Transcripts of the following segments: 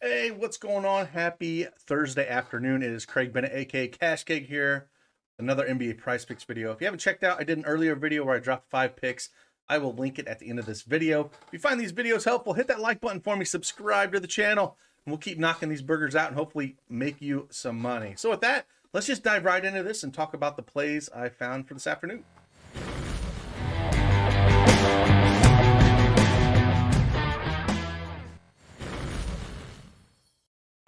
Hey, what's going on? Happy Thursday afternoon. It is Craig Bennett, aka Cash Cake here. Another NBA Prize Picks video. If you haven't checked out, I did an earlier video where I dropped 5 picks. I will link it at the end of this video. If you find these videos helpful, hit that like button for me, subscribe to the channel, and we'll keep knocking these burgers out and hopefully make you some money. So with that, let's just dive right into this and talk about the plays I found for this afternoon.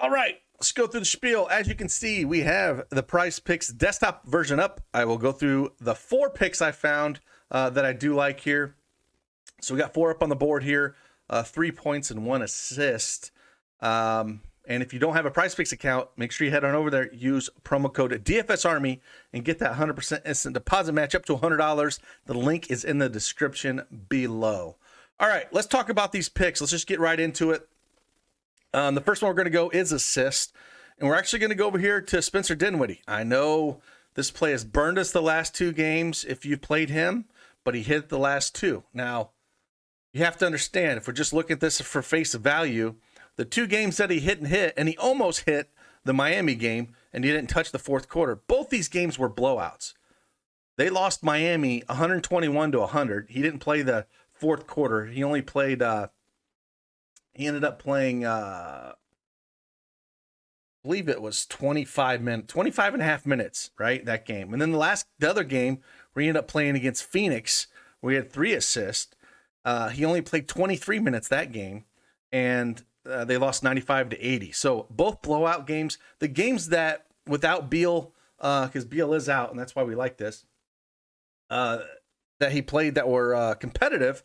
All right, let's go through the spiel. As you can see, we have the Prizepicks desktop version up. I will go through the 4 picks I found that I do like here. So we got 4 up on the board here, 3 points and 1 assist. And if you don't have a Prizepicks account, make sure you head on over there, use promo code DFSArmy, and get that 100% instant deposit match up to $100. The link is in the description below. All right, let's talk about these picks. Let's just get right into it. The first one we're going to go is assist, and we're actually going to go over here to Spencer Dinwiddie. I know this play has burned us the last 2 games if you've played him, but he hit the last 2. Now, you have to understand, if we're just looking at this for face value, the 2 games that he hit, and he almost hit the Miami game, and he didn't touch the fourth quarter. Both these games were blowouts. They lost Miami 121-100. He didn't play the fourth quarter. He only played... He ended up playing, I believe it was 25 and a half minutes, right? That game. And then the other game where he ended up playing against Phoenix, where he had 3 assists. He only played 23 minutes that game, and they lost 95-80. So both blowout games. The games that without Beal, because Beal is out, and that's why we like this, that he played that were competitive.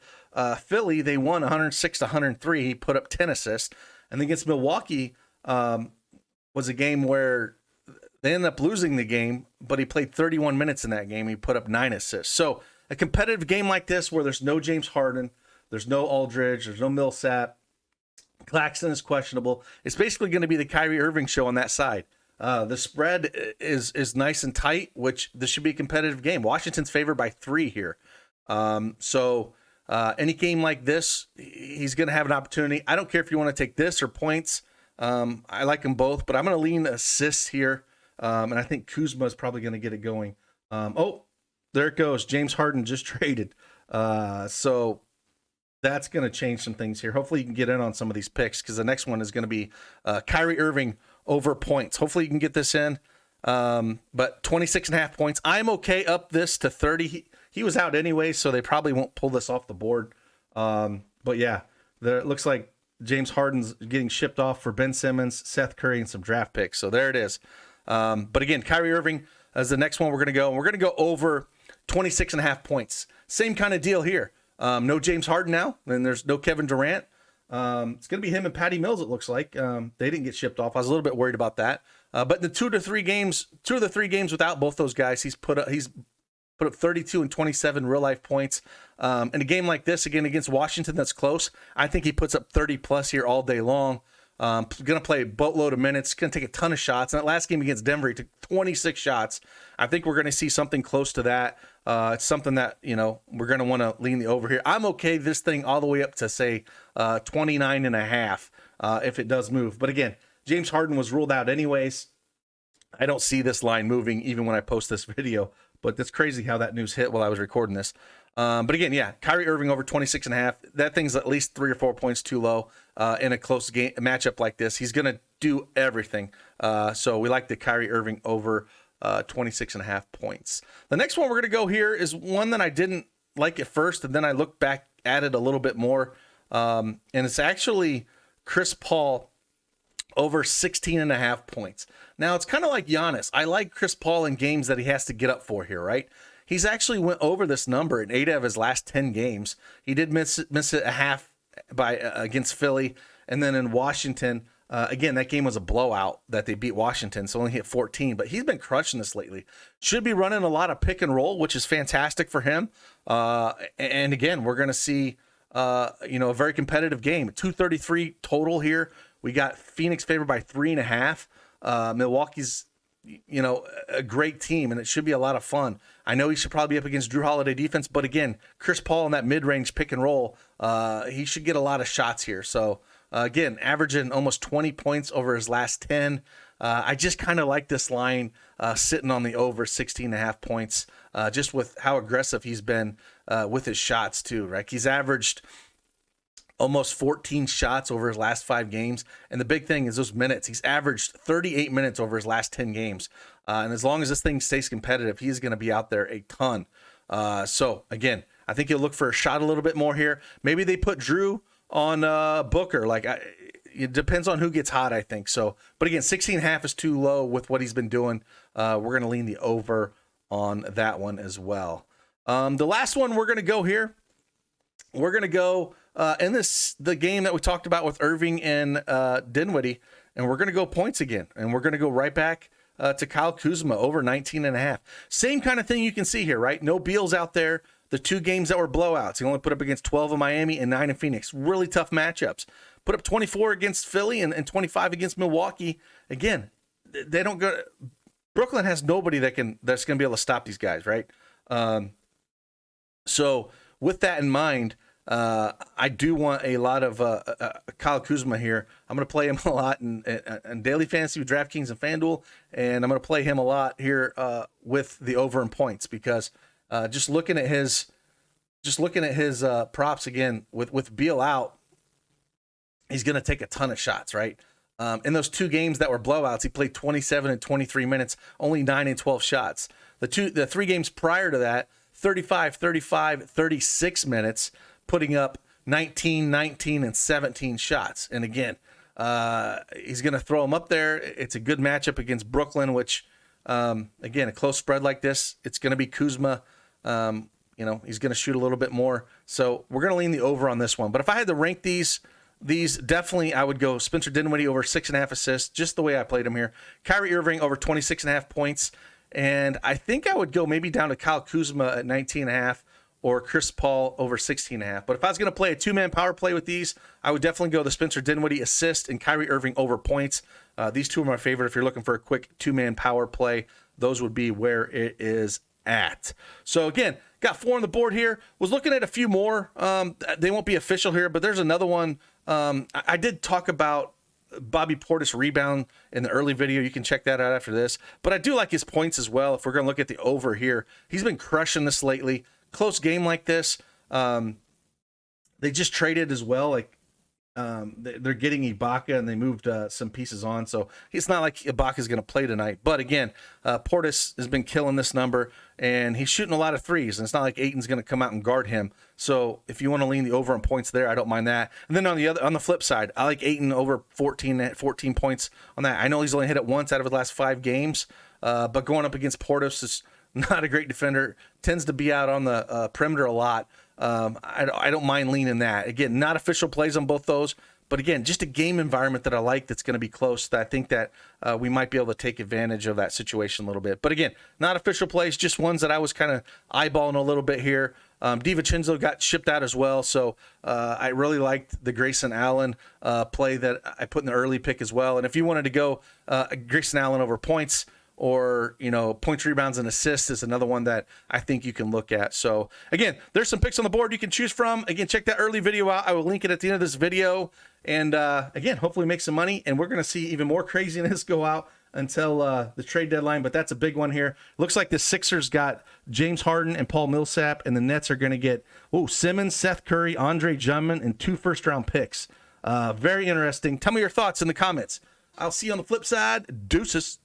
Philly, they won 106-103. He put up 10 assists. And against Milwaukee was a game where they ended up losing the game, but he played 31 minutes in that game. He put up 9 assists. So a competitive game like this where there's no James Harden, there's no Aldridge, there's no Millsap, Claxton is questionable. It's basically going to be the Kyrie Irving show on that side. The spread is nice and tight, which this should be a competitive game. Washington's favored by 3 here. So any game like this, he's going to have an opportunity. I don't care if you want to take this or points. I like them both, but I'm going to lean assists here. And I think Kuzma is probably going to get it going. Oh, there it goes. James Harden just traded. So that's going to change some things here. Hopefully you can get in on some of these picks, because the next one is going to be Kyrie Irving over points. Hopefully you can get this in. But 26.5 points. I'm okay up this to 30. He was out anyway, so they probably won't pull this off the board. But yeah, it looks like James Harden's getting shipped off for Ben Simmons, Seth Curry, and some draft picks. So there it is. But again, Kyrie Irving is the next one we're going to go. And we're going to go over 26.5 points. Same kind of deal here. No James Harden now, and there's no Kevin Durant. It's going to be him and Patty Mills, it looks like. They didn't get shipped off. I was a little bit worried about that. But the 2 of the 3 games without both those guys, he's put up 32 and 27 real life points. In a game like this, again, against Washington, that's close. I think he puts up 30 plus here all day long. Going to play a boatload of minutes. Going to take a ton of shots. And that last game against Denver, he took 26 shots. I think we're going to see something close to that. It's something that, we're going to want to lean the over here. I'm okay this thing all the way up to, say, 29 and a half if it does move. But again, James Harden was ruled out anyways. I don't see this line moving even when I post this video. But that's crazy how that news hit while I was recording this. But again, yeah, Kyrie Irving over 26.5. That thing's at least 3 or 4 points too low in a close game matchup like this. He's going to do everything. So we like the Kyrie Irving over 26.5 points. The next one we're going to go here is one that I didn't like at first, and then I looked back at it a little bit more. And it's actually Chris Paul over 16.5 points. Now, it's kind of like Giannis. I like Chris Paul in games that he has to get up for here, right? He's actually went over this number in 8 of his last 10 games. He did miss it a half against Philly. And then in Washington, again, that game was a blowout that they beat Washington, so only hit 14. But he's been crushing this lately. Should be running a lot of pick and roll, which is fantastic for him. And again, we're going to see a very competitive game. 233 total here. We got Phoenix favored by 3.5. Milwaukee's, a great team, and it should be a lot of fun. I know he should probably be up against Drew Holiday defense, but again, Chris Paul in that mid-range pick and roll, he should get a lot of shots here. So Again, averaging almost 20 points over his last 10. I just kind of like this line sitting on the over 16.5 points, just with how aggressive he's been with his shots too, right? He's averaged almost 14 shots over his last 5 games. And the big thing is those minutes. He's averaged 38 minutes over his last 10 games. And as long as this thing stays competitive, he's going to be out there a ton. So again, I think you'll look for a shot a little bit more here. Maybe they put Drew on Booker. It depends on who gets hot, I think. So, but again, 16.5 is too low with what he's been doing. We're going to lean the over on that one as well. The last one we're going to go here, we're going to go in the game that we talked about with Irving and Dinwiddie, and we're going to go points again, and we're going to go right back to Kyle Kuzma over 19.5. Same kind of thing you can see here, right? No Beals out there. The 2 games that were blowouts. He only put up against 12 in Miami and 9 in Phoenix. Really tough matchups. Put up 24 against Philly and 25 against Milwaukee. Again, they don't go. Brooklyn has nobody that's going to be able to stop these guys, right? So with that in mind, I do want a lot of Kyle Kuzma here. I'm going to play him a lot in daily fantasy with DraftKings and FanDuel, and I'm going to play him a lot here with the over in points because just looking at his props again with Beal out, he's going to take a ton of shots, right? In those 2 games that were blowouts, he played 27 and 23 minutes, only 9 and 12 shots. The 3 games prior to that, 35, 35, 36 minutes, putting up 19, 19, and 17 shots. And again, he's going to throw him up there. It's a good matchup against Brooklyn, which, again, a close spread like this, it's going to be Kuzma. He's going to shoot a little bit more. So we're going to lean the over on this one. But if I had to rank these definitely I would go Spencer Dinwiddie over 6.5 assists, just the way I played him here. Kyrie Irving over 26.5 points. And I think I would go maybe down to Kyle Kuzma at 19.5 or Chris Paul over 16.5. But if I was going to play a 2-man power play with these, I would definitely go the Spencer Dinwiddie assist and Kyrie Irving over points. These 2 are my favorite. If you're looking for a quick 2-man power play, those would be where it is at. So again, got 4 on the board here. Was looking at a few more. They won't be official here, but there's another one. I did talk about Bobby Portis rebound in the early video. You can check that out after this. But I do like his points as well. If we're going to look at the over here, he's been crushing this lately. Close game like this. They just traded as well. They're getting Ibaka and they moved some pieces on. So it's not like Ibaka is going to play tonight. But again, Portis has been killing this number and he's shooting a lot of threes. And it's not like Ayton's going to come out and guard him. So if you want to lean the over on points there, I don't mind that. And then on the flip side, I like Ayton over 14 points on that. I know he's only hit it once out of the last 5 games, but going up against Portis is not a great defender. Tends to be out on the perimeter a lot. I don't mind leaning that. Again, not official plays on both those, but again, just a game environment that I like that's going to be close. That I think that we might be able to take advantage of that situation a little bit. But again, not official plays, just ones that I was kind of eyeballing a little bit here. DiVincenzo got shipped out as well, so I really liked the Grayson Allen play that I put in the early pick as well. And if you wanted to go Grayson Allen over points, or, points, rebounds, and assists is another one that I think you can look at. So, again, there's some picks on the board you can choose from. Again, check that early video out. I will link it at the end of this video. And, again, hopefully make some money. And we're going to see even more craziness go out until the trade deadline. But that's a big one here. Looks like the Sixers got James Harden and Paul Millsap. And the Nets are going to get Simmons, Seth Curry, Andre Drummond, and 2 first-round picks. Very interesting. Tell me your thoughts in the comments. I'll see you on the flip side. Deuces.